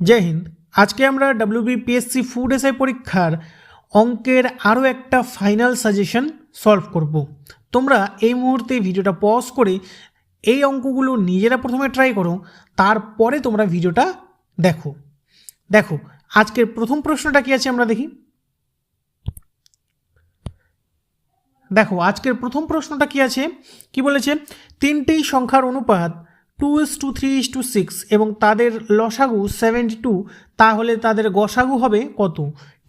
जय हिंद। आज के আমরা WBPSC ফুড এসআই পরীক্ষার অঙ্কের আরও একটা ফাইনাল সাজেশন সলভ করব। তোমরা এই মুহূর্তে ভিডিওটা পজ করে এই অঙ্কগুলো নিজেরা প্রথমে ট্রাই করো, তারপরে তোমরা ভিডিওটা দেখো। দেখো আজকের প্রথম প্রশ্নটা কি আছে আমরা দেখি। দেখো আজকের প্রথম প্রশ্নটা কি আছে, কি বলেছে, তিনটি সংখ্যার অনুপাত 2:3:6 এবং তাদের লসাগু 72, তাহলে তাদের গসাগু হবে কত?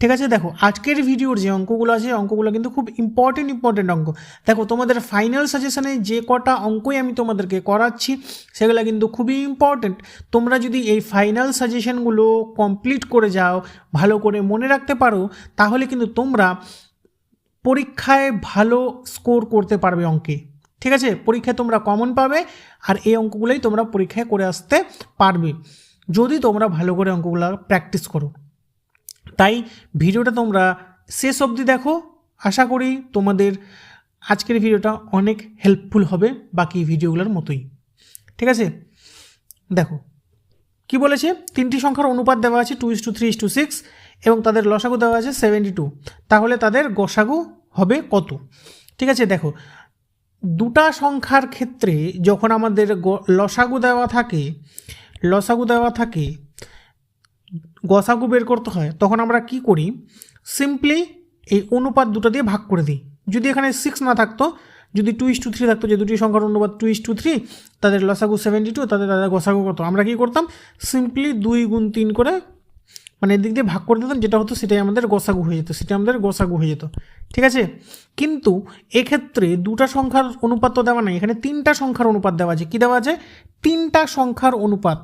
ঠিক আছে, দেখো আজকের ভিডিওর যে অঙ্কগুলো আছে অঙ্কগুলো কিন্তু খুব ইম্পর্টেন্ট অঙ্ক। দেখো তোমাদের ফাইনাল সাজেশনে যে কটা অঙ্কই আমি তোমাদেরকে করাচ্ছি সেগুলো কিন্তু খুবই ইম্পর্টেন্ট। তোমরা যদি এই ফাইনাল সাজেশনগুলো কমপ্লিট করে যাও, ভালো করে মনে রাখতে পারো, তাহলে কিন্তু তোমরা পরীক্ষায় ভালো স্কোর করতে পারবে অঙ্কে। ঠিক আছে, পরীক্ষায় তোমরা কমন পাবে আর এই অঙ্কগুলোই তোমরা পরীক্ষায় করে আসতে পারবে যদি তোমরা ভালো করে অঙ্কগুলো প্র্যাকটিস করো। তাই ভিডিওটা তোমরা শেষ অবধি দেখো, আশা করি তোমাদের আজকের ভিডিওটা অনেক হেল্পফুল হবে বাকি ভিডিওগুলোর মতোই। ঠিক আছে, দেখো কি বলেছে, তিনটি সংখ্যার অনুপাত দেওয়া আছে 2:3:6 এবং তাদের লসাগু দেওয়া আছে 72, তাহলে তাদের গসাগু হবে কত? ঠিক আছে, দেখো দুটা সংখ্যার ক্ষেত্রে যখন আমাদের লসাগু দেওয়া থাকে গসাগু বের করতে হয়, তখন আমরা কি করি, সিম্পলি এই অনুপাত দুটো দিয়ে ভাগ করে দিই। যদি এখানে 6 না থাকতো, যদি 2:3 থাকতো, যে দুটি সংখ্যার অনুপাত 2:3, তাদের লসাগু 72, তাদের গসাগু কত, আমরা কি করতাম, সিম্পলি 2 গুণ 3 করে মানে এদিক দিয়ে ভাগ করে দিতাম, যেটা হতো সেটাই আমাদের গসাগু হয়ে যেত। ঠিক আছে, কিন্তু এক্ষেত্রে দুটা সংখ্যার অনুপাত তো দেওয়া নাই, এখানে তিনটা সংখ্যার অনুপাত দেওয়া আছে। কি দেওয়া আছে? তিনটা সংখ্যার অনুপাত।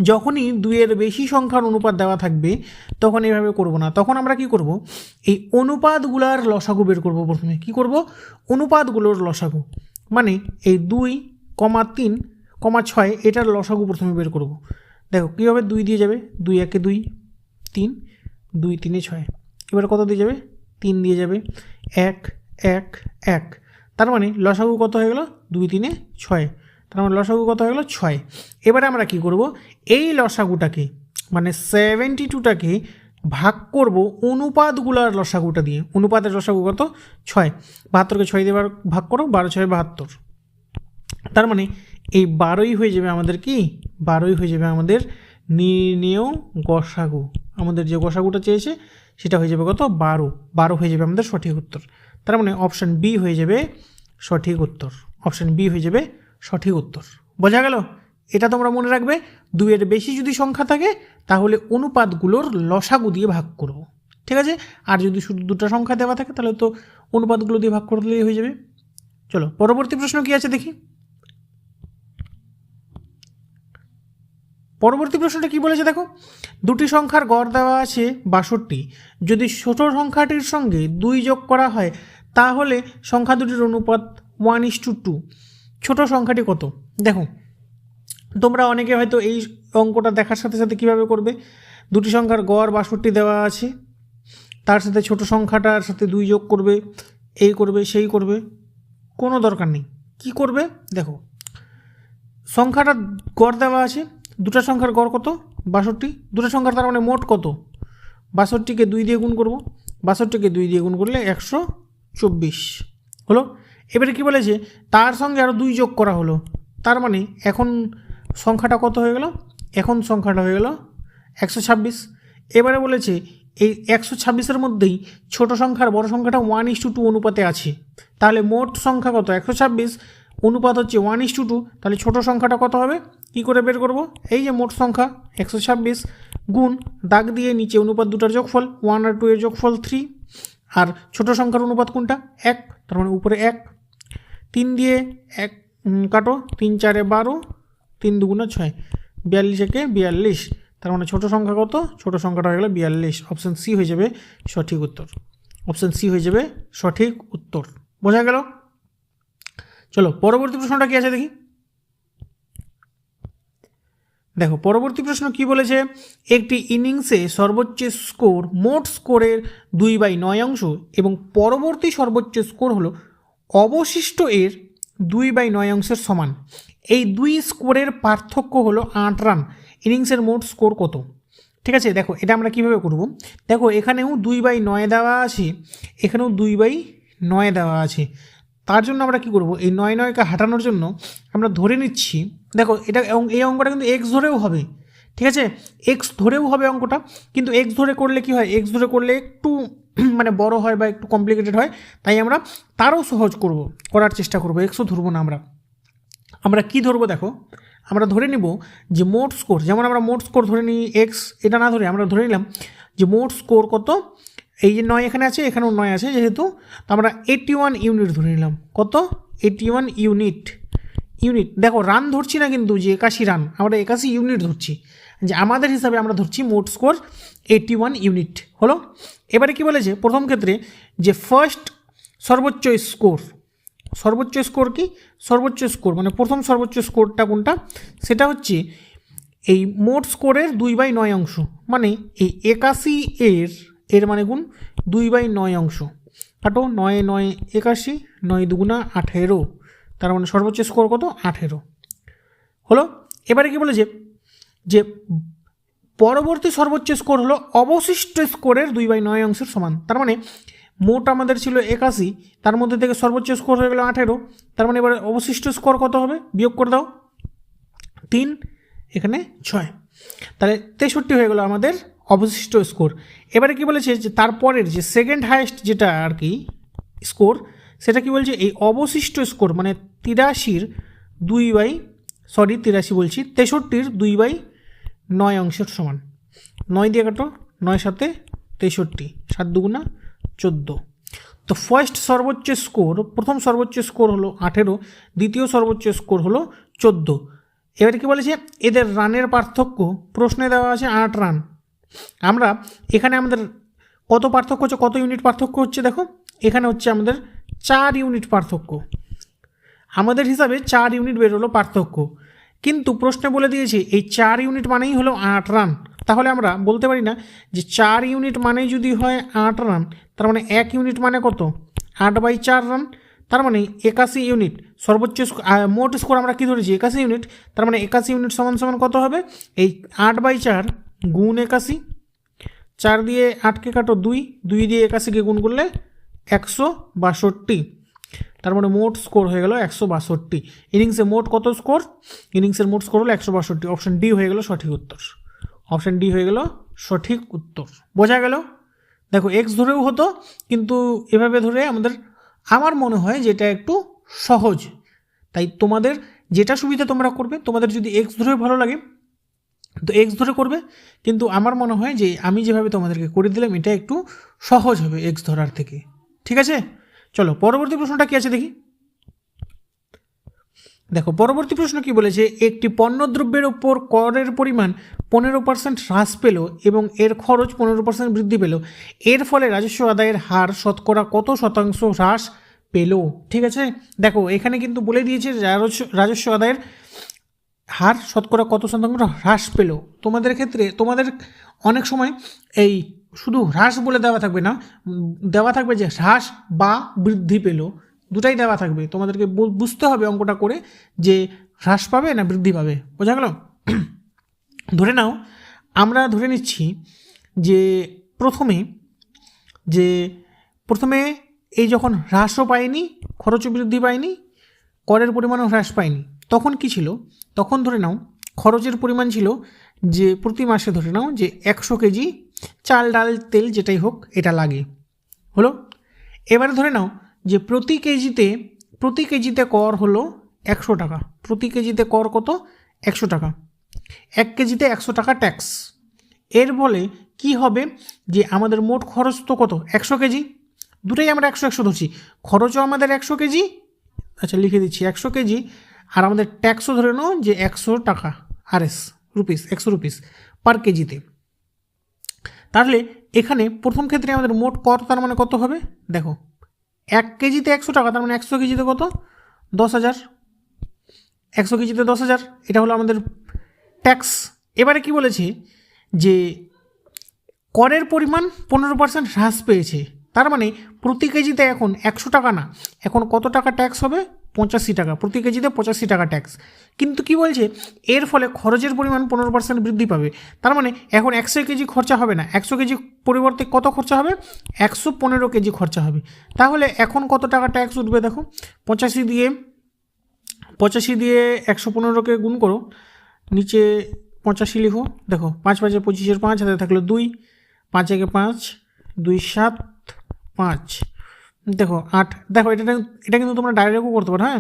যখনই দুইয়ের বেশি সংখ্যার অনুপাত দেওয়া থাকবে তখন এইভাবে করব না, তখন আমরা কি করব, এই অনুপাতগুলোর লসাগু বের করব। প্রথমে কি করব, অনুপাতগুলোর লসাগু, মানে এই 2,3,6 এটার লসাগু প্রথমে বের করব। দেখো কী হবে, 2 দিয়ে যাবে, 2 1 2 3, 2 3 6, এবার কত দিয়ে যাবে, 3 দিয়ে যাবে, 1 1 1, তার মানে লসাগু কত হয়ে গেল, 2 3 6, তার মানে লসাগু কত হয়ে গেল 6। এবারে আমরা কি করব, এই লসাগুটাকে মানে 72টাকে ভাগ করব অনুপাতগুলোর লসাগুটা দিয়ে। অনুপাতের লসাগু কত, 6, 72কে 6 দিয়ে ভাগ করো, 12 6 72, তার মানে এই 12ই হয়ে যাবে আমাদের কি, 12ই হয়ে যাবে আমাদের নির্ণেয় গসাগু। আমাদের যে গসাগুটা চেয়েছে সেটা হয়ে যাবে কত, 12 হয়ে যাবে আমাদের সঠিক উত্তর। তার মানে অপশান বি হয়ে যাবে সঠিক উত্তর। অপশান বি হয়ে যাবে সঠিক উত্তর। বোঝা গেল? এটা তোমরা মনে রাখবে, 2-এর বেশি যদি সংখ্যা থাকে তাহলে অনুপাতগুলোর লসাগু দিয়ে ভাগ করব। ঠিক আছে, আর যদি শুধু দুটো সংখ্যা দেওয়া থাকে তাহলে তো অনুপাতগুলো দিয়ে ভাগ করে দিলেই হয়ে যাবে। চলো পরবর্তী প্রশ্ন কি আছে দেখি। পরবর্তী প্রশ্নটা কি বলেছে দেখো, দুটি সংখ্যার গড় দেওয়া আছে 62, যদি ছোট সংখ্যাটির সঙ্গে 2 যোগ করা হয় তাহলে সংখ্যা দুটির অনুপাত 1:2। ছোট সংখ্যাটি কত? দেখো তোমরা অনেকে হয়তো এই অঙ্কটা দেখার সাথে সাথে কীভাবে করবে, দুটি সংখ্যার গড় 62 দেওয়া আছে, তার সাথে ছোট সংখ্যাটার সাথে 2 যোগ করবে, এই করবে সেই করবে, কোনো দরকার নেই। কি করবে, দেখো সংখ্যাটা গড় দেওয়া আছে, দুটো সংখ্যার গড় কত, 62, দুটো সংখ্যার তার মানে মোট কত, 62কে 2 দিয়ে গুণ করব, 62কে 2 দিয়ে গুণ করলে 124 হলো। এবারে কি বলেছে, তার সঙ্গে আরও 2 যোগ করা হলো, তার মানে এখন সংখ্যাটা কত হয়ে গেল, এখন সংখ্যাটা হয়ে গেল 126। এবারে বলেছে এই 126-এর মধ্যেই ছোট সংখ্যার বড় সংখ্যাটা 1:2 অনুপাতে আছে, তাহলে মোট সংখ্যা কত, 126, অনুপাত হচ্ছে 1:2, তাহলে ছোট সংখ্যাটা কত হবে, কি করে বের করব, এই যে মোট সংখ্যা 126 গুণ দাগ দিয়ে নিচে অনুপাত দুটার যোগফল 1 আর 2 এর যোগফল 3, আর ছোট সংখ্যার অনুপাত কোনটা, 1, তার মানে উপরে 1, 3 দিয়ে 1 কাটো, 3 4 12, 3 2 6, 42 42, তার মানে ছোট সংখ্যা কত, ছোট সংখ্যাটা হয়ে গেল 42। অপশান সি হয়ে যাবে সঠিক উত্তর। অপশান সি হয়ে যাবে সঠিক উত্তর। বোঝা গেল? চলো পরবর্তী প্রশ্নটা কি আছে দেখি। দেখো পরবর্তী প্রশ্ন কি বলেছে, একটি ইনিংসে সর্বোচ্চ স্কোর মোট স্কোরের 2/9 অংশ এবং পরবর্তী সর্বোচ্চ স্কোর হলো অবশিষ্ট এর 2/9 অংশের সমান। এই দুই স্কোরের পার্থক্য হলো 8 রান ইনিংসের মোট স্কোর কত। ঠিক আছে, দেখো এটা আমরা কীভাবে করব। দেখো এখানেও 2/9 দেওয়া আছে, এখানেও 2/9 দেওয়া আছে। তার জন্য আমরা কি করব, এই 9কে হাঁটানোর জন্য আমরা ধরে নিচ্ছি, দেখো এটা এই অঙ্কটা কিন্তু এক্স ধরেও হবে। ঠিক আছে, এক্স ধরেও হবে অঙ্কটা, কিন্তু এক্স ধরে করলে কি হয়, এক্স ধরে করলে একটু মানে বড় হয় বা একটু কমপ্লিকেটেড হয়, তাই আমরা তারও সহজ করার চেষ্টা করব, এক্সও ধরবো না। আমরা কি ধরবো, দেখো আমরা ধরে নিব যে মোট স্কোর, যেমন আমরা মোট স্কোর ধরে নিই এক্স, এটা না ধরে আমরা ধরে নিলাম যে মোট স্কোর কত, এই যে 9 এখানে আছে, এখানেও 9 আছে যেহেতু, তো আমরা 81 ইউনিট ধরে নিলাম। কত, 81 ইউনিট। দেখো রান ধরছি না কিন্তু যে 81 রান, আমরা 81 ইউনিট ধরছি, যে আমাদের হিসাবে আমরা ধরছি মোট স্কোর 81 ইউনিট হলো। এবারে কি বলেছে প্রথম ক্ষেত্রে, যে ফার্স্ট সর্বোচ্চ স্কোর কি, সর্বোচ্চ স্কোর মানে প্রথম সর্বোচ্চ স্কোরটা কোনটা, সেটা হচ্ছে এই মোট স্কোরের 2/9 অংশ, মানে এই 81 এর মানে গুণ 2/9 অংশ, কাটো 9 9 81, 9 2 18, তার মানে সর্বোচ্চ স্কোর কত, 18 হলো। এবারে কি বলেছে যে পরবর্তী সর্বোচ্চ স্কোর হলো অবশিষ্ট স্কোরের 2/9 অংশের সমান, তার মানে মোট আমাদের ছিল 81, তার মধ্যে থেকে সর্বোচ্চ স্কোর হয়ে গেল 18, তার মানে এবারে অবশিষ্ট স্কোর কত হবে, বিয়োগ করে দাও, 3 এখানে 6, তাহলে 63 হয়ে গেল আমাদের অবশিষ্ট স্কোর। এবারে কি বলেছে যে তারপরের যে সেকেন্ড হাইয়েস্ট যেটা আর কি স্কোর, সেটা কি বলছে, এই অবশিষ্ট স্কোর মানে 63-র 2/9 অংশের সমান। 9 দিয়ে কাটো, 9 7 63, 7 2 14। তো ফার্স্ট সর্বোচ্চ স্কোর, প্রথম সর্বোচ্চ স্কোর হলো 18, দ্বিতীয় সর্বোচ্চ স্কোর হলো 14। এবারে কি বলেছে, এদের রানের পার্থক্য প্রশ্নে দেওয়া আছে 8 রান। আমরা এখানে আমাদের কত পার্থক্য হচ্ছে, কত ইউনিট পার্থক্য হচ্ছে, দেখো এখানে হচ্ছে আমাদের 4 ইউনিট পার্থক্য, আমাদের হিসাবে 4 ইউনিট বেরোলো পার্থক্য, কিন্তু প্রশ্নে বলে দিয়েছে এই 4 ইউনিট মানেই হলো 8 রান। তাহলে আমরা বলতে পারি না যে 4 ইউনিট মানেই যদি হয় 8 রান, তার মানে 1 ইউনিট মানে কত, 8/4 রান, তার মানে 81 ইউনিট সর্বোচ্চ মোট স্কোর আমরা কী ধরেছি, 81 ইউনিট, তার মানে 81 ইউনিট সমান সমান কত হবে, এই 8/4 গুণ 81, 4 দিয়ে 8কে কাটো 2, 2 দিয়ে 81কে গুণ করলে 162, তার মানে মোট স্কোর হয়ে গেল 162। ইনিংসে মোট কত স্কোর, ইনিংসের মোট স্কোর হলো 162। অপশান ডি হয়ে গেল সঠিক উত্তর, অপশান ডি হয়ে গেল সঠিক উত্তর। বোঝা গেল, দেখো এক্স ধরেও হতো, কিন্তু এভাবে ধরে আমার মনে হয় যে এটা একটু সহজ, তাই তোমাদের যেটা সুবিধা তোমরা করবে, তোমাদের যদি এক্স ধরে ভালো লাগে তো এক্স ধরে করবে, কিন্তু আমার মনে হয় যে আমি যেভাবে তোমাদেরকে করে দিলাম এটা একটু সহজ হবে এক্স ধরার থেকে। ঠিক আছে, চলো পরবর্তী প্রশ্নটা কি আছে দেখি। দেখো পরবর্তী প্রশ্ন কি বলেছে, একটি পণ্যদ্রব্যের ওপর করের পরিমাণ 15% হ্রাস পেল এবং এর খরচ 15% বৃদ্ধি পেল, এর ফলে রাজস্ব আদায়ের হার শতকরা কত শতাংশ হ্রাস পেল। ঠিক আছে, দেখো এখানে কিন্তু বলে দিয়েছে রাজস্ব আদায়ের হার শতকরা কত শতাংশ হ্রাস পেল। তোমাদের ক্ষেত্রে তোমাদের অনেক সময় এই শুধু হ্রাস বলে দেওয়া থাকবে না, দেওয়া থাকবে যে হ্রাস বা বৃদ্ধি পেল, দুটাই দেওয়া থাকবে, তোমাদেরকে বুঝতে হবে অঙ্কটা করে যে হ্রাস পাবে না বৃদ্ধি পাবে। বোঝা গেল, ধরে নাও আমরা ধরে নিচ্ছি যে প্রথমে এই যখন হ্রাসও পায়নি, খরচও বৃদ্ধি পায়নি, করের পরিমাণও হ্রাস পায়নি, তখন কি ছিল, তখন ধরে নাও খরচের পরিমাণ ছিল যে প্রতি মাসে ধরে নাও যে 100 কেজি চাল ডাল তেল যেটাই হোক এটা লাগে হলো। এবারে ধরে নাও যে প্রতি কেজিতে কর হলো 100 টাকা, প্রতি কেজিতে কর কত, 100 টাকা, 1 কেজিতে 100 টাকা ট্যাক্স। এর ফলে কি হবে যে আমাদের মোট খরচ তো কত, 100 কেজি, দুটাই আমরা 100 ধরছি, খরচও আমাদের 100 কেজি, আচ্ছা লিখে দিচ্ছি 100 কেজি, আর আমাদের ট্যাক্সও ধরে নাও যে 100 টাকা রুপিস 100 রুপিস পার কেজিতে। তাহলে এখানে প্রথম ক্ষেত্রে আমাদের মোট কর তার মানে কত হবে, দেখো 1 কেজিতে 100 টাকা, তার মানে 100 কেজিতে কত, 10,000, 100 কেজিতে 10,000, এটা হলো আমাদের ট্যাক্স। এবারে কি বলেছে যে করের পরিমাণ 15% হ্রাস পেয়েছে, তার মানে প্রতি কেজিতে এখন 100 টাকা না, এখন কত টাকা ট্যাক্স হবে, 85 টাকা, প্রতি কেজিতে 85 টাকা ট্যাক্স। কিন্তু কি বলছে, এর ফলে খরচের পরিমাণ 15% বৃদ্ধি পাবে। তার মানে এখন 100 কেজি খরচা হবে না, 100 কেজি পরিবর্তে কত খরচা হবে, 115 কেজি খরচা হবে। তাহলে এখন কত টাকা ট্যাক্স উঠবে দেখো, 85 দিয়ে 115কে গুণ করো, নিচে 85 লিখো, দেখো 5 5 25, 5 হাতে থাকলো 2, 5 1 5, 2 7 5, দেখো 8, দেখো এটা কিন্তু তোমরা ডাইরেক্টও করতে পারো। হ্যাঁ,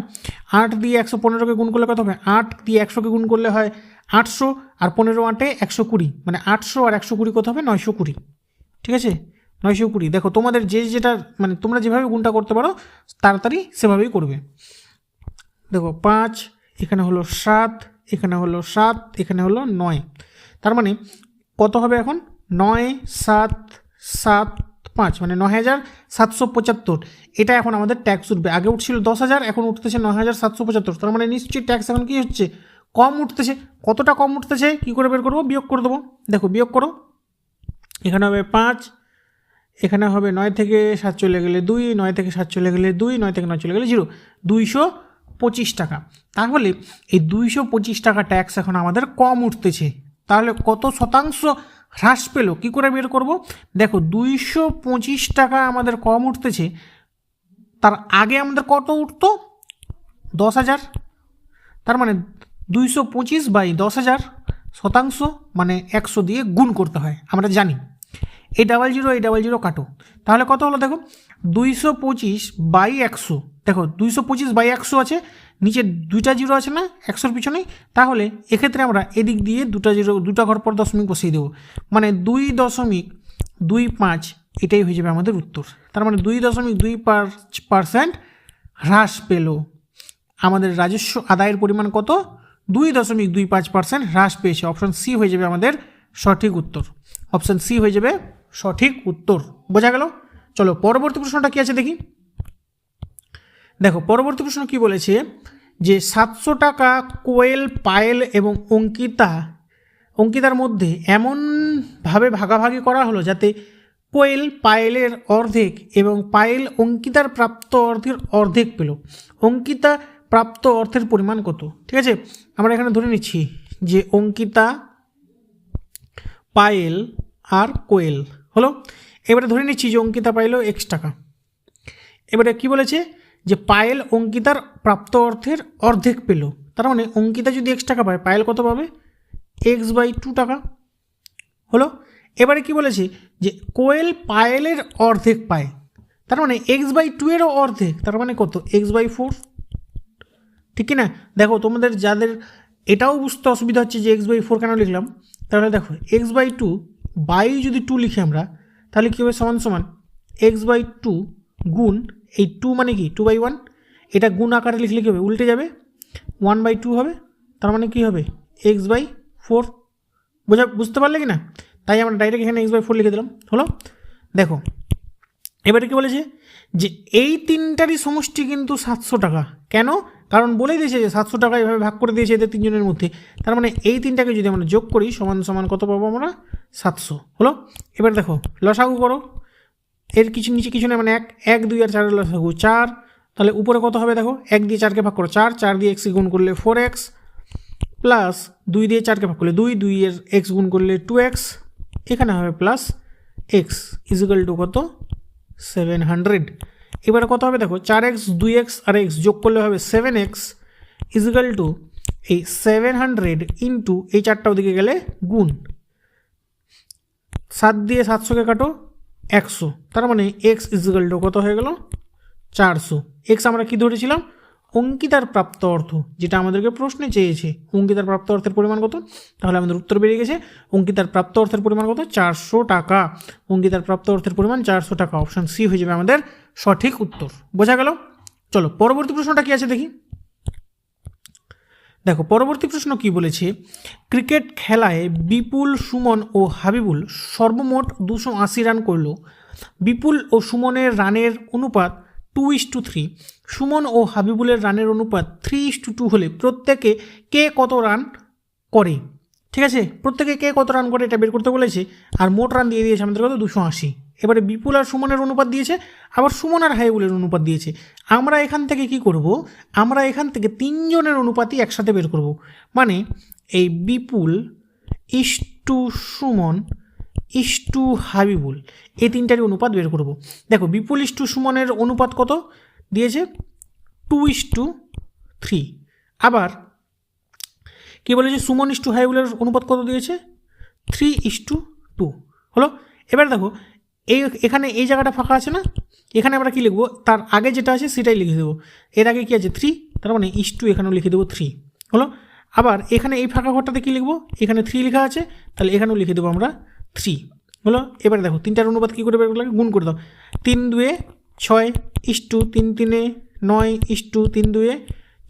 8 দিয়ে 115কে গুণ করলে কত হবে, 8 দিয়ে 100কে গুণ করলে হয় 800, আর 15 8 120, মানে 800 আর 120 কত হবে, 920। ঠিক আছে, 920। দেখো তোমাদের যেটা মানে তোমরা যেভাবে গুণটা করতে পারো তাড়াতাড়ি সেভাবেই করবে। দেখো 5, এখানে হলো 7, এখানে হলো 7, এখানে হলো 9, তার মানে কত হবে এখন, 9 7 7 5, মানে 9775। এটা এখন আমাদের ট্যাক্স উঠবে। আগে উঠছিল 10,000, এখন উঠতেছে 9775। তার মানে নিশ্চয়ই ট্যাক্স এখন কি হচ্ছে, কম উঠতেছে। কতটা কম উঠতেছে কী করে বের করবো, বিয়োগ করে দেবো। দেখো বিয়োগ করো, এখানে হবে 5, এখানে হবে 9 থেকে 7 চলে গেলে 2, 9 থেকে 7 চলে গেলে 2, 9 থেকে 9 চলে গেলে 0, 225 টাকা। তাহলে এই 225 টাকা ট্যাক্স এখন আমাদের কম উঠতেছে। তাহলে কত শতাংশ হ্রাস পেল কী করে বের করব, দেখো 225 টাকা আমাদের কম উঠতেছে, তার আগে আমাদের কত উঠতো, 10,000। তার মানে 225/10,000 শতাংশ, মানে 100 দিয়ে গুণ করতে হয়, আমরা জানি। এই 00 কাটো, তাহলে কত হলো দেখো, 225/100। দেখো 225/100 আছে, নিচে 2টা জিরো আছে না 100-র পিছনেই, তাহলে এক্ষেত্রে আমরা এদিক দিয়ে 2টা জিরো, 2টা ঘর পর দশমিক বসিয়ে দেবো, মানে 2.25, এটাই হয়ে যাবে আমাদের উত্তর। তার মানে 2.25% হ্রাস পেল। আমাদের রাজস্ব আদায়ের পরিমাণ কত, 2.25% হ্রাস পেয়েছে। অপশন সি হয়ে যাবে আমাদের সঠিক উত্তর। অপশন সি হয়ে যাবে সঠিক উত্তর। বোঝা গেল? চলো পরবর্তী প্রশ্নটা কি আছে দেখি। দেখো পরবর্তী প্রশ্ন কি বলেছে, যে 700 টাকা কোয়েল, পায়েল এবং অঙ্কিতার মধ্যে এমনভাবে ভাগাভাগি করা হলো যাতে কোয়েল পায়েলের অর্ধেক এবং পায়েল অঙ্কিতার প্রাপ্ত অর্থের অর্ধেক পেল। অঙ্কিতা প্রাপ্ত অর্থের পরিমাণ কত? ঠিক আছে, আমরা এখানে ধরে নিচ্ছি যে অঙ্কিতা, পায়েল আর কোয়েল হলো। এবারে ধরে নিচ্ছি যে অঙ্কিতা পাইল X টাকা। এবারে কি বলেছে, যে পায়েল অঙ্কিতার প্রাপ্ত অর্থের অর্ধেক পেল। তার মানে অঙ্কিতা যদি X টাকা পায়, পায়েল কত পাবে, X/2 টাকা হলো। এবারে কি বলেছে, যে কোয়েল পায়েলের অর্ধেক পায়, তার মানে X/2 এরও অর্ধেক, তার মানে কত, X/4। ঠিক কি না? দেখো তোমাদের যাদের এটাও বুঝতে অসুবিধা হচ্ছে যে X/4 কেন লিখলাম, তাহলে দেখো X/2 বাই যদি 2 লিখি আমরা, তাহলে কী হবে, সমান সমান X/2 গুণ এই 2 মানে কি 2/1, এটা গুণ আকারে লিখলে কী হবে, উল্টে যাবে, 1/2 হবে। তার মানে কী হবে, X/4। বুঝতে পারলে কি না? তাই আমরা ডাইরেক্ট এখানে X/4 লিখে দিলাম, হলো। দেখো এবারে কি বলেছে, যে এই তিনটারই সমষ্টি কিন্তু 700 টাকা। কেন? কারণ বলেই দিয়েছে যে 700 টাকা এভাবে ভাগ করে দিয়েছে এদের তিনজনের মধ্যে। তার মানে এই তিনটাকে যদি আমরা যোগ করি, সমান সমান কত পাবো আমরা, 700 হলো। এবার দেখো লসাগু করো, এর কিছু নিচে কিছু নেই, মানে 1 2 আর 4 লসাগু 4। তাহলে উপরে কত হবে দেখো, 1 দিয়ে 4কে ভাগ করো 4, 4 দিয়ে x গুণ করলে 4x, প্লাস 2 দিয়ে 4কে ভাগ করলে 2, 2 এর x গুণ করলে 2x, এখানে হবে প্লাস x ইজিক্যাল টু কত, 700। এবারে কত হবে দেখো, 4x 2x আর x যোগ করলে হবে 7x ইজিক্যাল টু এই 700 ইন্টু এই 4টা ওদিকে গেলে গুণ, 7 দিয়ে 700কে কাটো 100, তার মানে x ইজিক্যাল টু কত হয়ে গেল, 400। x আমরা কি ধরেছিলাম, অঙ্কিতার প্রাপ্ত অর্থ, যেটা আমাদেরকে প্রশ্নে চেয়েছে, অঙ্কিতার প্রাপ্ত অর্থের পরিমাণ কত, তাহলে আমাদের উত্তর বেরিয়ে গেছে অঙ্কিতার প্রাপ্ত অর্থের পরিমাণ কত, 400 টাকা। অঙ্কিতার প্রাপ্ত অর্থের পরিমাণ 400 টাকা। অপশান সি হয়ে যাবে আমাদের সঠিক উত্তর। বোঝা গেল? চলো পরবর্তী প্রশ্নটা কি আছে দেখি। দেখো পরবর্তী প্রশ্ন কি বলেছে, ক্রিকেট খেলায় বিপুল, সুমন ও হাবিবুল সর্বমোট 280 রান করল। বিপুল ও সুমনের রানের অনুপাত 2:3, সুমন ও হাবিবুলের রানের অনুপাত 3:2 হলে প্রত্যেকে কে কত রান করে? ঠিক আছে, প্রত্যেকে কে কত রান করে এটা বের করতে বলেছে, আর মোট রান দিয়ে দিয়েছে আমাদের কত 280। এবারে বিপুল আর সুমনের অনুপাত দিয়েছে, আবার সুমন আর হাইবুলের অনুপাত দিয়েছে। আমরা এখান থেকে কি করব, আমরা এখান থেকে তিনজনের অনুপাতই একসাথে বের করব। মানে এই বিপুল ইস্টু সুমন ইস্টু হাবিবুল, এই তিনটারই অনুপাত বের করব। দেখো বিপুল ইস্টু সুমনের অনুপাত কত দিয়েছে, 2:3। আবার কি বলেছে, সুমন ইস্টু হাইবুলের অনুপাত কত দিয়েছে, 3:2 হলো। এবার দেখো এখানে এই জায়গাটা ফাঁকা আছে না, এখানে আমরা কি লিখবো, তার আগে যেটা আছে সেটাই লিখে দেবো। এর আগে কি আছে 3, তার মানে ইস্টু এখানেও লিখে দেবো 3 হলো। আবার এখানে এই ফাঁকা ঘরটাতে কি লিখবো, এখানে 3 লেখা আছে, তাহলে এখানেও লিখে দেবো আমরা 3 হলো। এবারে দেখো তিনটার অনুপাত কী করে বের করলে, গুণ করে দাও। 3×2 6 ইস্টু 3×3 9 ইস্টু 3×2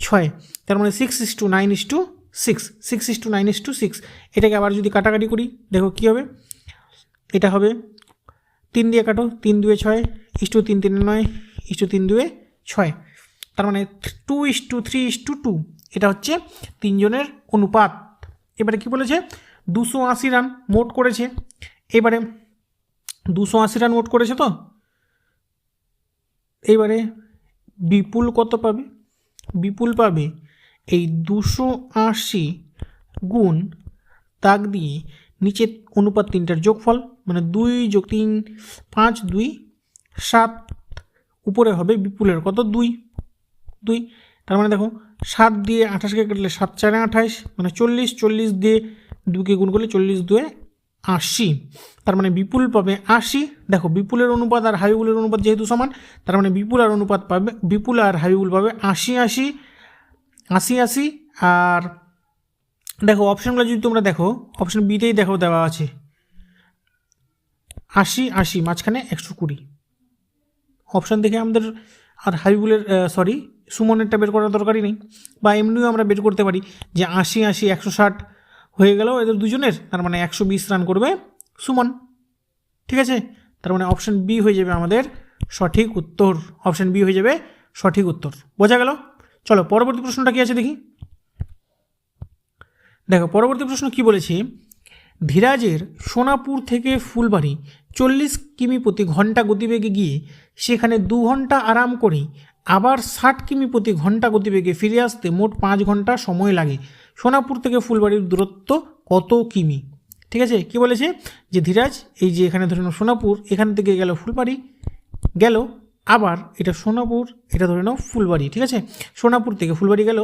6, তার মানে 6:9:6, 6:9:6। এটাকে আবার যদি কাটাকাটি করি দেখো কী হবে, এটা হবে 3 দিয়ে কাটো, 3×2 6 ইস্টু 3×3 9 ইস্টু 3×2 6, তার মানে 2:3:2। এটা হচ্ছে তিনজনের অনুপাত। এবারে কি বলেছে, 280 রান মোট করেছে। এবারে 280 রান মোট করেছে তো, এইবারে বিপুল কত পাবে, বিপুল পাবে এই 280 গুণ দাগ দিয়ে নিচে অনুপাত তিনটার যোগফল, মানে 2 + 3 5 2 7, উপরে হবে বিপুলের কত 2, তার মানে দেখো 7 দিয়ে 28কে কাটলে 7 × 4 = 28, মানে 40, 40 দিয়ে 2কে গুণ করলে 40×2 80, তার মানে বিপুল পাবে 80। দেখো বিপুলের অনুপাত আর হাবিবুলের অনুপাত যেহেতু সমান, তার মানে বিপুল আর অনুপাত পাবে, বিপুল আর হাবিবুল পাবে 80 80। আর দেখো অপশানগুলো যদি তোমরা দেখো, অপশান বিতেই দেখো দেওয়া আছে 80 মাঝখানে 120। অপশান দেখে আমাদের আর হাবিবুলের সুমনেরটা বের করার দরকারই নেই, বা এমনিও আমরা বের করতে পারি যে 80 160 হয়ে গেল এদের দুজনের, তার মানে 120 রান করবে সুমন। ঠিক আছে, তার মানে অপশান বি হয়ে যাবে আমাদের সঠিক উত্তর, অপশান বি হয়ে যাবে সঠিক উত্তর। বোঝা গেল? চলো পরবর্তী প্রশ্নটা কি আছে দেখি। দেখো পরবর্তী প্রশ্ন কি বলেছে, ধীরাজের সোনাপুর থেকে ফুলবাড়ি 40 কিমি প্রতি ঘন্টা গতিবেগে গিয়ে সেখানে 2 ঘন্টা আরাম করে আবার 60 কিমি প্রতি ঘন্টা গতিবেগে ফিরে আসতে মোট 5 ঘন্টা সময় লাগে। সোনাপুর থেকে ফুলবাড়ির দূরত্ব কত কিমি? ঠিক আছে, কি বলেছে যে ধীরাজ এই যে এখানে ধরে নাও সোনাপুর, এখান থেকে গেল ফুলবাড়ি, গেল আবার এটা সোনাপুর, এটা ধরে নাও ফুলবাড়ি। ঠিক আছে, সোনাপুর থেকে ফুলবাড়ি গেল,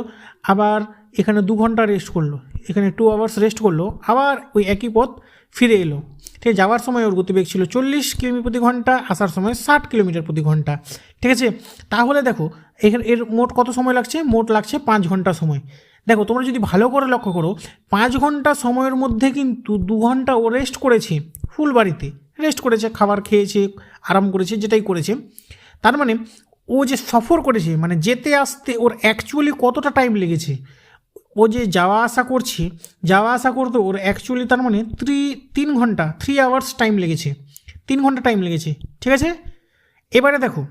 আবার এখানে 2 ঘন্টা রেস্ট করলো, এখানে 2 আওয়ার্স রেস্ট করলো, আবার ওই একই পথ ফিরে এলো। ঠিক, যাওয়ার সময় ওর গতিবেগ ছিল 40 কিমি প্রতি ঘন্টা, আসার সময় 60 কিলোমিটার প্রতি ঘন্টা। ঠিক আছে, তাহলে দেখো এখানে এর মোট কত সময় লাগছে, মোট লাগছে 5 ঘন্টা সময়। দেখো তোমরা যদি ভালো করে লক্ষ্য করো, 5 ঘন্টা সময়ের মধ্যে কিন্তু 2 ঘন্টা ও রেস্ট করেছে, ফুলবাড়িতে রেস্ট করেছে, খাবার খেয়েছে, আরাম করেছে, যেটাই করেছে। তার মানে ও যে সফর করেছে, মানে যেতে আসতে ওর অ্যাকচুয়ালি কতটা টাইম লেগেছে, ও যে যাওয়া আসা করছে, যাওয়া আসা করতে ওর অ্যাকচুয়ালি তার মানে 3 ঘন্টা 3 আওয়ার্স টাইম লেগেছে, 3 ঘন্টা টাইম লেগেছে। ঠিক আছে, এবারে দেখো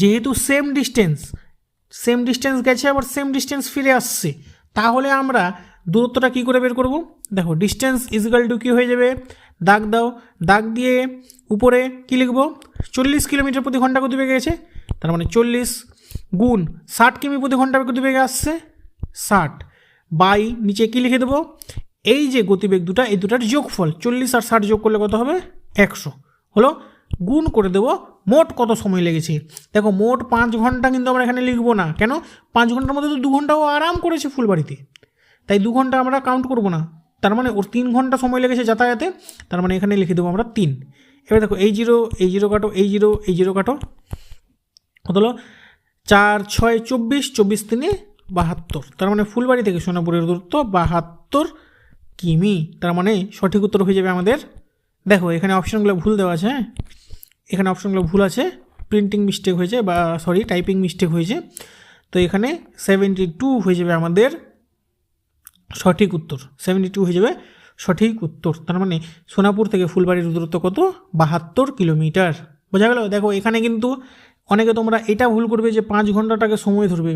যেহেতু সেম ডিস্টেন্স গেছে, আবার সেম ডিস্টেন্স ফিরে আসছে, তাহলে আমরা দূরত্বটা কী করে বের করব? দেখো ডিস্টেন্স ইজিক্যাল টু কী হয়ে যাবে, দাগ দাও, দাগ দিয়ে উপরে কী লিখব, 40 কিলোমিটার প্রতি ঘন্টা গতিবেগে গেছে, তার মানে 40 গুণ 60 কিমি প্রতি ঘন্টা গতিবেগে আসছে 60, বাই নিচে কী লিখে দেবো, এই যে গতিবেগ দুটা, এই দুটার যোগফল 40 আর 60 যোগ করলে কত হবে 100 হলো, গুণ করে দেবো মোট কত সময় লেগেছে। দেখো মোট 5 ঘন্টা কিন্তু আমরা এখানে লিখবো না, কেন 5 ঘন্টার মধ্যে তো 2 ঘন্টাও আরাম করেছে ফুলবাড়িতে, তাই 2 ঘন্টা আমরা কাউন্ট করবো না, তার মানে ওর 3 ঘন্টা সময় লেগেছে যাতায়াতে, তার মানে এখানে লিখে দেবো আমরা 3। এবার দেখো এই জিরো কাটো, এই জিরো কাটো, কত হলো 4 6 24, 24 3 72, তার মানে ফুলবাড়ি থেকে সোনাপুরের দূরত্ব 72 কিমি, তার মানে সঠিক উত্তর হয়ে যাবে আমাদের। দেখো এখানে অপশানগুলো ভুল দেওয়া আছে, হ্যাঁ এখানে অপশানগুলো ভুল আছে, প্রিন্টিং মিস্টেক হয়েছে, বা টাইপিং মিস্টেক হয়েছে, তো এখানে 72 হয়ে যাবে আমাদের সঠিক উত্তর, 72 হয়ে যাবে সঠিক উত্তর। তার মানে সোনাপুর থেকে ফুলবাড়ির দূরত্ব কত, 72 কিলোমিটার। বোঝা গেল? দেখো এখানে কিন্তু অনেকে তোমরা এটা ভুল করবে যে 5 ঘন্টাটাকে সময় ধরবে,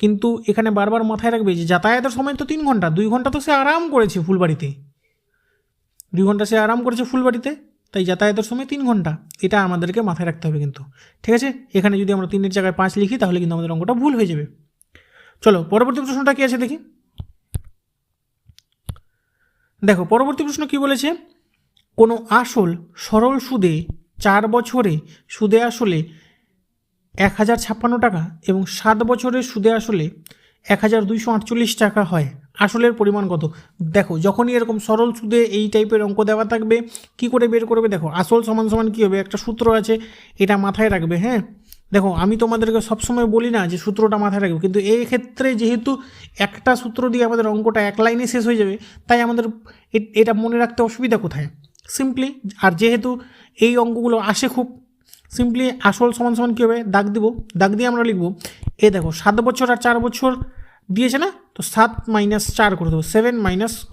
কিন্তু এখানে বারবার মাথায় রাখবে যে যাতায়াতের সময় তো 3 ঘন্টা, 2 ঘন্টা তো সে আরাম করেছে ফুলবাড়িতে, 2 ঘন্টা সে আরাম করেছে ফুলবাড়িতে, তাই যাতায়াতের সময় 3 ঘন্টা, এটা আমাদেরকে মাথায় রাখতে হবে কিন্তু। ঠিক আছে, এখানে যদি আমরা 3-এর জায়গায় 5 লিখি তাহলে কিন্তু আমাদের অঙ্কটা ভুল হয়ে যাবে। চলো পরবর্তী প্রশ্নটা কি আছে দেখি। দেখো পরবর্তী প্রশ্ন কি বলেছে, কোনো আসল সরল সুদে 4 বছরে সুদে আসলে 1056 টাকা এবং 7 বছরের সুদে আসলে 1248 টাকা হয়, আসলের পরিমাণ কত? দেখো যখনই এরকম সরল সুদে এই টাইপের অঙ্ক দেওয়া থাকবে কি করে বের করবে, দেখো আসল সমান সমান কী হবে, একটা সূত্র আছে, এটা মাথায় রাখবে। হ্যাঁ দেখো আমি তোমাদেরকে সবসময় বলি না যে সূত্রটা মাথায় রাখবে, কিন্তু এই ক্ষেত্রে যেহেতু একটা সূত্র দিয়ে আমাদের অঙ্কটা এক লাইনে শেষ হয়ে যাবে, তাই আমাদের এটা মনে রাখতে অসুবিধা কোথায়, সিম্পলি। আর যেহেতু এই অঙ্কগুলো আসে খুব সিম্পলি, আসল সমান সমান কী হবে, দাগ দিব, দাগ দিয়ে আমরা লিখব, এ দেখো 7 বছর আর 4 বছর দিয়েছে না, তো 7 - 4 করে দেবো, 7 -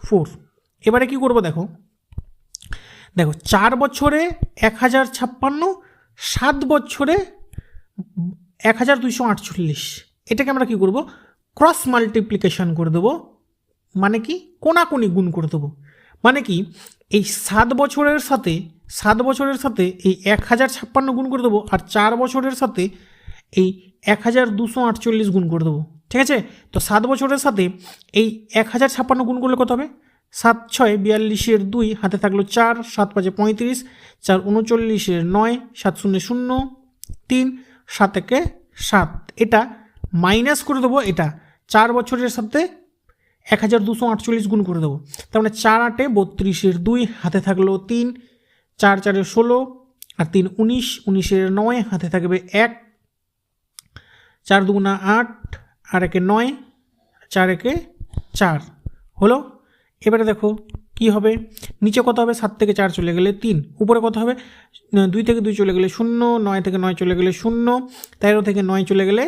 4। এবারে কি করব, দেখো দেখো 4 বছরে 1056, 7 বছরে 1248, এটাকে আমরা কি করব, ক্রস মাল্টিপ্লিকেশন করে দেবো, মানে কি কোনাকুনি গুণ করে দেবো, মানে কি এই 7 বছরের সাথে এই 1056 গুণ করে দেবো, আর 4 বছরের সাথে এই 1248 গুণ করে দেবো। ঠিক আছে, তো 7 বছরের সাথে এই 1056 গুণ করলে কত হবে, 7 × 6 = 42, 2 হাতে থাকলো 4, 7 × 5 = 35, 4 × 39, 9, 7 × 0 = 0, 3, 7 × 1 = 7, এটা মাইনাস করে দেবো, এটা 4 বছরের সাথে 1248 গুণ করে দেবো, তার মানে 4 × 8 = 32, 2 হাতে থাকলো 3, 4 × 4 = 16, আর 3 × 19, 19 × 9 হাতে থাকবে 1, 4 × 2 = 8, আর 1 = 9, 4 × 1 = 4 হলো। এবারে দেখো কি হবে, নিচে কত হবে, 7 থেকে 4 চলে গেলে 3, উপরে কত হবে, 2 থেকে 2 চলে গেলে 0, 9 থেকে 9 চলে গেলে 0, 13 থেকে 9 চলে গেলে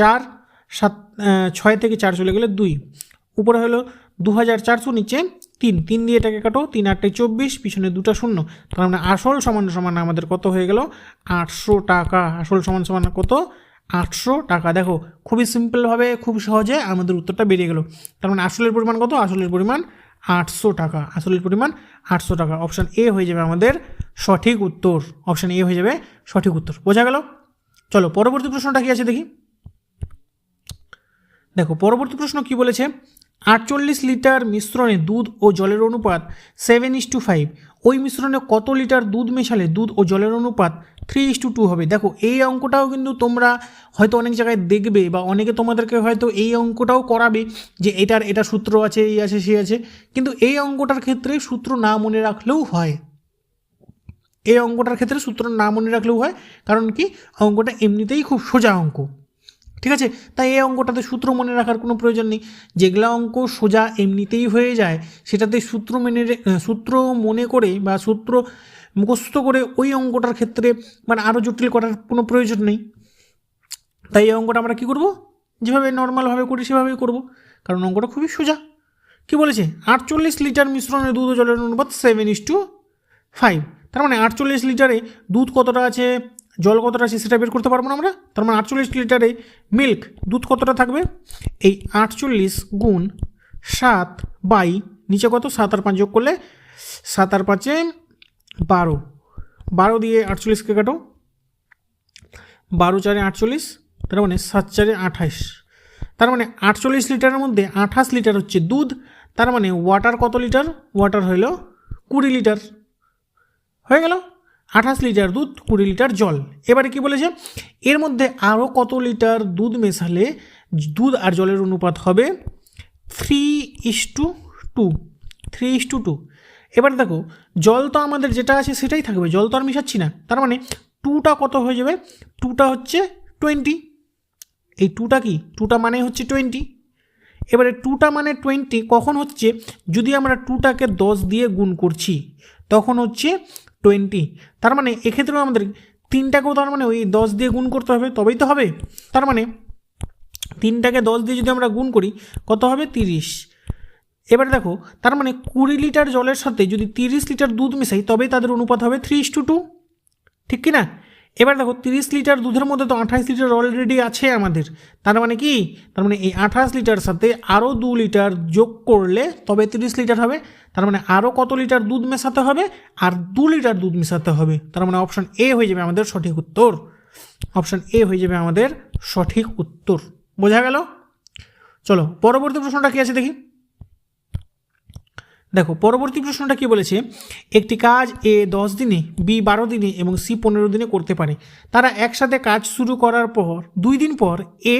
4, 6 থেকে 4 চলে গেলে 2, উপরে হলো 2400, নিচে 3, 3 দিয়ে এটাকে কাটো, 3 × 8 = 24, পিছনে 2টা 0, তার মানে আসল সমান সমান আমাদের কত হয়ে গেল, 800 টাকা। আসল সমান সমান কত, 800 টাকা। দেখো খুবই সিম্পলভাবে খুব সহজে আমাদের উত্তরটা বেরিয়ে গেল। তার মানে আসলের পরিমাণ কত, আসলের পরিমাণ 800 টাকা, আসলের পরিমাণ 800 টাকা। অপশান এ হয়ে যাবে আমাদের সঠিক উত্তর, অপশান এ হয়ে যাবে সঠিক উত্তর। বোঝা গেল? চলো পরবর্তী প্রশ্নটা কি আছে দেখি। দেখো পরবর্তী প্রশ্ন কি বলেছে, 48 লিটার মিশ্রণে দুধ ও জলের অনুপাত 7:5, ওই মিশ্রণে কত লিটার দুধ মেশালে দুধ ও জলের অনুপাত 3:2 হবে। দেখো এই অঙ্কটাও কিন্তু তোমরা হয়তো অনেক জায়গায় দেখবে, বা অনেকে তোমাদেরকে হয়তো এই অঙ্কটাও করাবে যে এটা সূত্র আছে, এই আছে, সে আছে, কিন্তু এই অঙ্কটার ক্ষেত্রে সূত্র না মনে রাখলেও হয়, এই অঙ্কটার ক্ষেত্রে সূত্র না মনে রাখলেও হয়, কারণ কি অঙ্কটা এমনিতেই খুব সোজা অঙ্ক। ঠিক আছে, তাই এই অঙ্কটাতে সূত্র মনে রাখার কোনো প্রয়োজন নেই, যেগুলো অঙ্ক সোজা এমনিতেই হয়ে যায় সেটাতে সূত্র মনে করে বা সূত্র মুখস্থ করে ওই অঙ্কটার ক্ষেত্রে মানে আরও জটিল করার কোনো প্রয়োজন নেই। তাই এই অঙ্কটা আমরা কী করব, যেভাবে নর্মালভাবে করি সেভাবেই করব, কারণ অঙ্কটা খুবই সোজা। কি বলেছে, 48 লিটার মিশ্রণে দুধ ও জলের অনুপাত 7:5, তার মানে 48 লিটারে দুধ কতটা আছে, জল কতটা আছে সেটা বের করতে পারবো না আমরা। তার মানে 48 লিটারে মিল্ক দুধ কতটা থাকবে, এই 48 × 7 বাই নিচে কত, 7 আর 5 যোগ করলে 7 আর 5 = 12, 12 দিয়ে 48কে কাটো, 12 × 4 = 48, তার মানে 7 × 4 = 28, তার মানে 48 লিটারের মধ্যে 28 লিটার হচ্ছে দুধ, তার মানে ওয়াটার কত লিটার, ওয়াটার হইল 20 লিটার, হয়ে গেল 28 লিটার দুধ, 20 লিটার জল। এবারে কি বলেছে, এর মধ্যে আরও কত লিটার দুধ মেশালে দুধ আর জলের অনুপাত হবে 3:2, 3:2। এবারে দেখো জল তো আমাদের যেটা আছে সেটাই থাকবে, জল তো আর মেশাচ্ছি না, তার মানে 2টা কত হয়ে যাবে, 2টা হচ্ছে 20, এই 2টা কি, 2টা মানে হচ্ছে 20। এবারে 2টা মানে 20 কখন হচ্ছে, যদি আমরা 2টাকে 10 দিয়ে গুণ করছি তখন হচ্ছে 20, তার মানে এক্ষেত্রেও আমাদের 3টাকেও তার মানে ওই 10 দিয়ে গুণ করতে হবে, তবেই তো হবে। তার মানে 3টাকে 10 দিয়ে যদি আমরা গুণ করি কত হবে, 30। এবারে দেখো তার মানে 20 লিটার জলের সাথে যদি 30 লিটার দুধ মেশাই তবেই তাদের অনুপাত হবে 3:2, ঠিক কি না। এবার দেখো 30 লিটার দুধের মধ্যে তো 28 লিটার অলরেডি আছে আমাদের, তার মানে কি, তার মানে এই 28 লিটার সাথে আরও 2 লিটার যোগ করলে তবে 30 লিটার হবে। তার মানে আরও কত লিটার দুধ মেশাতে হবে, আর 2 লিটার দুধ মেশাতে হবে। তার মানে অপশন এ হয়ে যাবে আমাদের সঠিক উত্তর। অপশন এ হয়ে যাবে আমাদের সঠিক উত্তর। বোঝা গেল? চলো পরবর্তী প্রশ্নটা কি আছে দেখি। দেখো পরবর্তী প্রশ্নটা কি বলেছে, একটি কাজ এ 10 দিনে, বি 12 দিনে এবং সি 15 দিনে করতে পারে। তারা একসাথে কাজ শুরু করার পর 2 দিন পর এ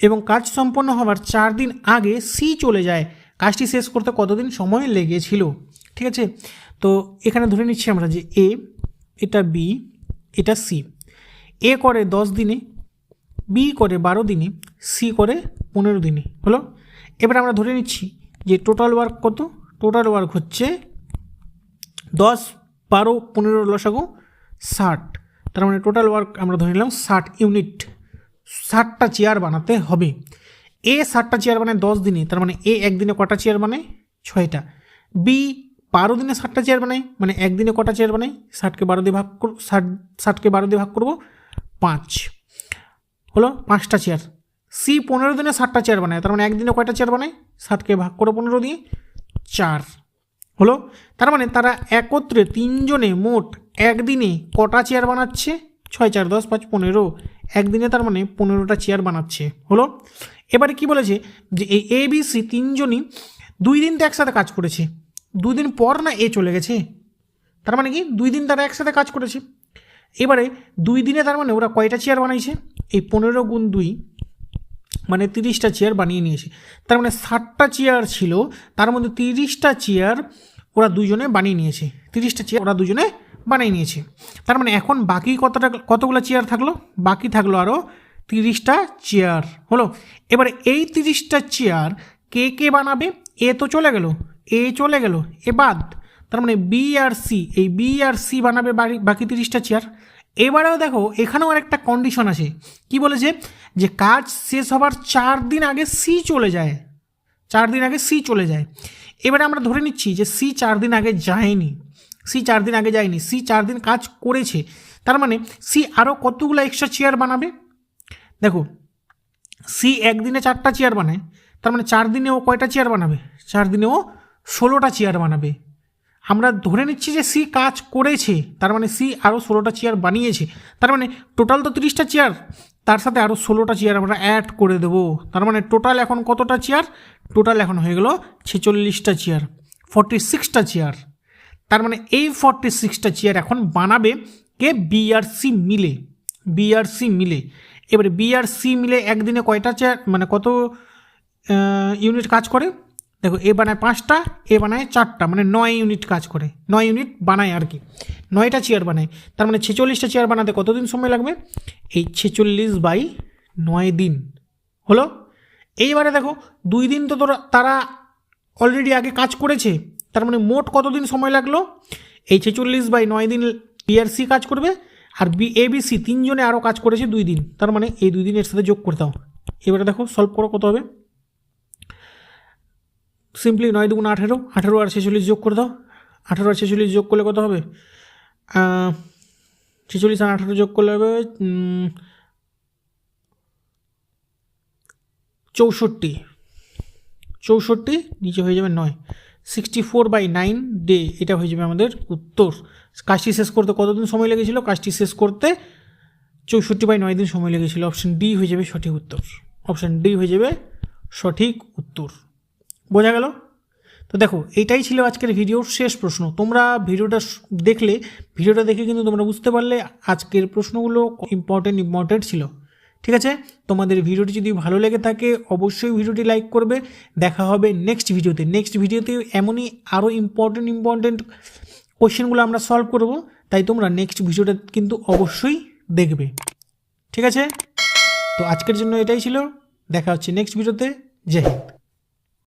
এবং কাজ সম্পন্ন হওয়ার 4 দিন আগে সি চলে যায়। কাজটি শেষ করতে কতদিন সময় লেগেছিল? ঠিক আছে, তো এখানে ধরে নিচ্ছি আমরা যে এ, এটা বি, এটা সি। এ করে 10 দিনে, বি করে 12 দিনে, সি করে 15 দিনে। হলো, এবার আমরা ধরে নিচ্ছি যে টোটাল ওয়ার্ক কত। টোটাল ওয়ার্ক হচ্ছে 10, 12, 15 লসাগু 60। তার মানে টোটাল ওয়ার্ক আমরা ধরে নিলাম 60 ইউনিট। 60টা চেয়ার বানাতে হবে। এ 60টা চেয়ার বানায় 10 দিনে, তার মানে এ একদিনে কটা চেয়ার বানায়? 6টা। বি 12 দিনে 60টা চেয়ার বানায়, মানে একদিনে কটা চেয়ার বানায়? 60কে 12 দিয়ে ভাগ 60কে 12 দিয়ে ভাগ করবো 5, হলো 5টা চেয়ার। সি 15 দিনে 60টা চেয়ার বানায়, তার মানে একদিনে কয়টা চেয়ার বানায়? 60কে ভাগ করো 15 দিয়ে 4, হলো। তার মানে তারা একত্রে 3 জনে মোট একদিনে কটা চেয়ার বানাচ্ছে? 6, 4, 10, 5, 15। একদিনে তার মানে 15টা চেয়ার বানাচ্ছে। হলো, এবারে কি বলেছে যে এই এ বি সি 3 জনই 2 দিন তো একসাথে কাজ করেছে। 2 দিন পর না এ চলে গেছে, তার মানে কি 2 দিন তারা একসাথে কাজ করেছে। এবারে 2 দিনে তার মানে ওরা কয়টা চেয়ার বানাইছে? এই 15 গুণ 2 মানে 30টা চেয়ার বানিয়ে নিয়েছে। তার মানে 60টা চেয়ার ছিল, তার মধ্যে 30টা চেয়ার ওরা দুজনে বানিয়ে নিয়েছে। 30টা চেয়ার ওরা দুজনে বানিয়ে নিয়েছে। তার মানে এখন বাকি কতগুলো চেয়ার থাকলো? বাকি থাকলো আরও 30টা চেয়ার। হলো, এবারে এই 30টা চেয়ার কে কে বানাবে? এ তো চলে গেল, এ চলে গেল, এ বাদ। তার মানে বি আর সি, এই বি আর সি বানাবে বাকি 30টা চেয়ার। এবারেও দেখো এখানেও আরেকটা কন্ডিশন আছে। কি বলেছে যে কাজ শেষ হবার 4 দিন আগে সি চলে যায়। 4 দিন আগে সি চলে যায়। এবারে আমরা ধরে নিচ্ছি যে সি 4 দিন আগে যায়নি, সি 4 দিন আগে যায়নি, সি 4 দিন কাজ করেছে। তার মানে সি আরও কতগুলো এক্সট্রা চেয়ার বানাবে? দেখো সি একদিনে 4টা চেয়ার বানায়, তার মানে 4 দিনে ও কয়টা চেয়ার বানাবে? 4 দিনে ও 16টা চেয়ার বানাবে। আমরা ধরে নিচ্ছি যে সি কাজ করেছে, তার মানে সি আরও 16টা চেয়ার বানিয়েছে। তার মানে টোটাল তো 30টা চেয়ার, তার সাথে আরও 16টা চেয়ার আমরা অ্যাড করে দেবো। তার মানে টোটাল এখন কতটা চেয়ার? টোটাল এখন হয়ে গেল 46টা চেয়ার, 46টা চেয়ার। তার মানে এই 46টা চেয়ার এখন বানাবে কে? বি আর সি মিলে, বি আর সি মিলে। এবারে বি আর সি মিলে একদিনে কয়টা চেয়ার, মানে কত ইউনিট কাজ করে? দেখো এ বানায় 5টা, এ বানায় 4টা, মানে 9 ইউনিট কাজ করে, 9 ইউনিট বানায় আর কি, 9টা চেয়ার বানায়। তার মানে 46টা চেয়ার বানাতে কতদিন সময় লাগবে? এই 46/9 দিন। হলো, এইবারে দেখো 2 দিন তো তারা অলরেডি আগে কাজ করেছে, তার মানে মোট কতদিন সময় লাগলো? এই 46/9 দিন বি আর সি কাজ করবে, আর এ বি সি 3 জনে আরও কাজ করেছে 2 দিন। তার মানে এই 2 দিনের সাথে যোগ করে দাও। এবারে দেখো সলভ করো কত হবে। সিম্পলি 9 2 18, 18 আর 46 যোগ করে দাও। 18 আর 46 যোগ করলে কত হবে? 46 আর 18 যোগ করলে হবে 64, নিচে হয়ে যাবে 9, 64/9 ডে, এটা হয়ে যাবে আমাদের উত্তর। কাজটি শেষ করতে কতদিন সময় লেগেছিল? কাজটি শেষ করতে 64/9 দিন সময় লেগেছিল। অপশন ডি হয়ে যাবে সঠিক উত্তর। অপশন ডি হয়ে যাবে সঠিক উত্তর। বোঝা গেল? তো দেখো এইটাই ছিল আজকের ভিডিওর শেষ প্রশ্ন। তোমরা ভিডিওটা দেখে কিন্তু তোমরা বুঝতে পারলে আজকের প্রশ্নগুলো ইম্পর্টেন্ট ছিল। ঠিক আছে, তোমাদের ভিডিওটি যদি ভালো লেগে থাকে অবশ্যই ভিডিওটি লাইক করবে। দেখা হবে নেক্সট ভিডিওতে এমনই আরও ইম্পর্টেন্ট কোশ্চেনগুলো আমরা সলভ করব, তাই তোমরা নেক্সট ভিডিওটা কিন্তু অবশ্যই দেখবে। ঠিক আছে, তো আজকের জন্য এটাই ছিল। দেখা হচ্ছে নেক্সট ভিডিওতে। জয় হিন্দ।